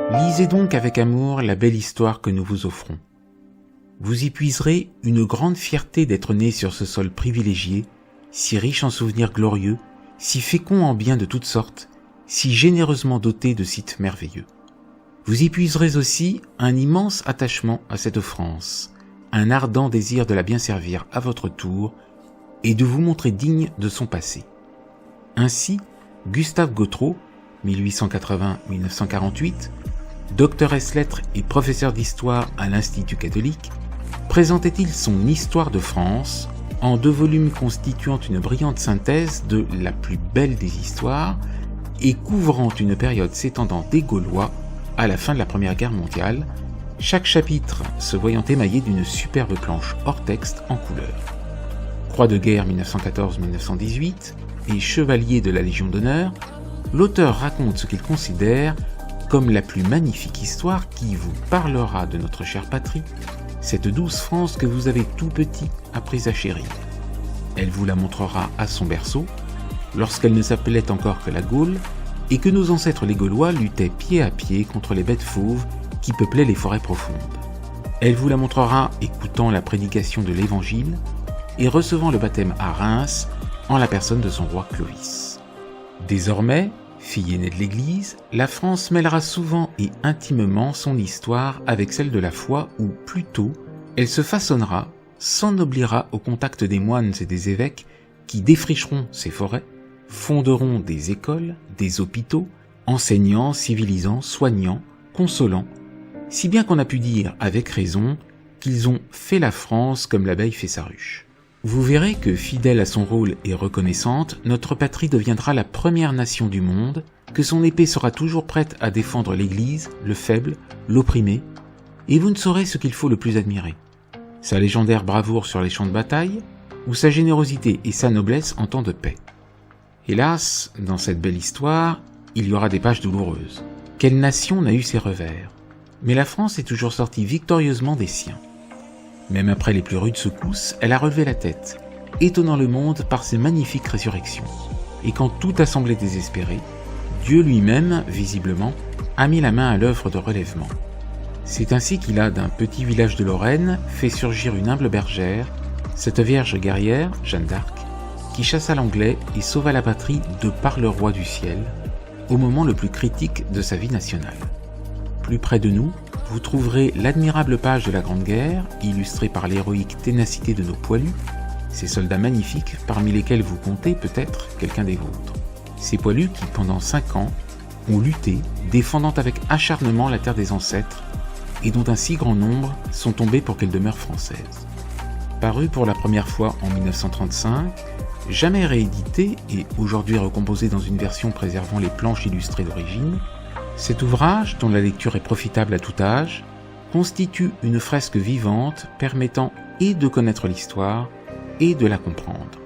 Lisez donc avec amour la belle histoire que nous vous offrons. Vous y puiserez une grande fierté d'être né sur ce sol privilégié, si riche en souvenirs glorieux, si fécond en biens de toutes sortes, si généreusement doté de sites merveilleux. Vous y puiserez aussi un immense attachement à cette France, un ardent désir de la bien servir à votre tour et de vous montrer digne de son passé. Ainsi, Gustave Gautreau, 1880-1948, docteur ès-lettres et professeur d'histoire à l'Institut catholique, présentait-il son Histoire de France en 2 volumes constituant une brillante synthèse de la plus belle des histoires et couvrant une période s'étendant des Gaulois à la fin de la Première Guerre mondiale, chaque chapitre se voyant émaillé d'une superbe planche hors texte en couleur. Croix de guerre 1914-1918 et chevalier de la Légion d'honneur, l'auteur raconte ce qu'il considère comme la plus magnifique histoire qui vous parlera de notre chère patrie, cette douce France que vous avez tout petit appris à chérir. Elle vous la montrera à son berceau, lorsqu'elle ne s'appelait encore que la Gaule, et que nos ancêtres les Gaulois luttaient pied à pied contre les bêtes fauves qui peuplaient les forêts profondes. Elle vous la montrera écoutant la prédication de l'Évangile et recevant le baptême à Reims en la personne de son roi Clovis. Désormais, fille aînée de l'Église, la France mêlera souvent et intimement son histoire avec celle de la foi ou, plutôt, elle se façonnera, s'ennoblira au contact des moines et des évêques qui défricheront ces forêts, fonderont des écoles, des hôpitaux, enseignant, civilisant, soignant, consolant, si bien qu'on a pu dire, avec raison, qu'ils ont fait la France comme l'abeille fait sa ruche. Vous verrez que, fidèle à son rôle et reconnaissante, notre patrie deviendra la première nation du monde, que son épée sera toujours prête à défendre l'Église, le faible, l'opprimé, et vous ne saurez ce qu'il faut le plus admirer. Sa légendaire bravoure sur les champs de bataille, ou sa générosité et sa noblesse en temps de paix. Hélas, dans cette belle histoire, il y aura des pages douloureuses. Quelle nation n'a eu ses revers? Mais la France est toujours sortie victorieusement des siens. Même après les plus rudes secousses, elle a relevé la tête, étonnant le monde par ses magnifiques résurrections. Et quand tout a semblé désespéré, Dieu lui-même, visiblement, a mis la main à l'œuvre de relèvement. C'est ainsi qu'il a, d'un petit village de Lorraine, fait surgir une humble bergère, cette vierge guerrière, Jeanne d'Arc, qui chassa l'anglais et sauva la patrie de par le roi du ciel, au moment le plus critique de sa vie nationale. Plus près de nous, vous trouverez l'admirable page de la Grande Guerre, illustrée par l'héroïque ténacité de nos poilus, ces soldats magnifiques parmi lesquels vous comptez peut-être quelqu'un des vôtres. Ces poilus qui, pendant 5 ans, ont lutté, défendant avec acharnement la terre des ancêtres, et dont un si grand nombre sont tombés pour qu'elle demeure française. Paru pour la première fois en 1935, jamais réédité et aujourd'hui recomposé dans une version préservant les planches illustrées d'origine, cet ouvrage, dont la lecture est profitable à tout âge, constitue une fresque vivante permettant et de connaître l'histoire et de la comprendre.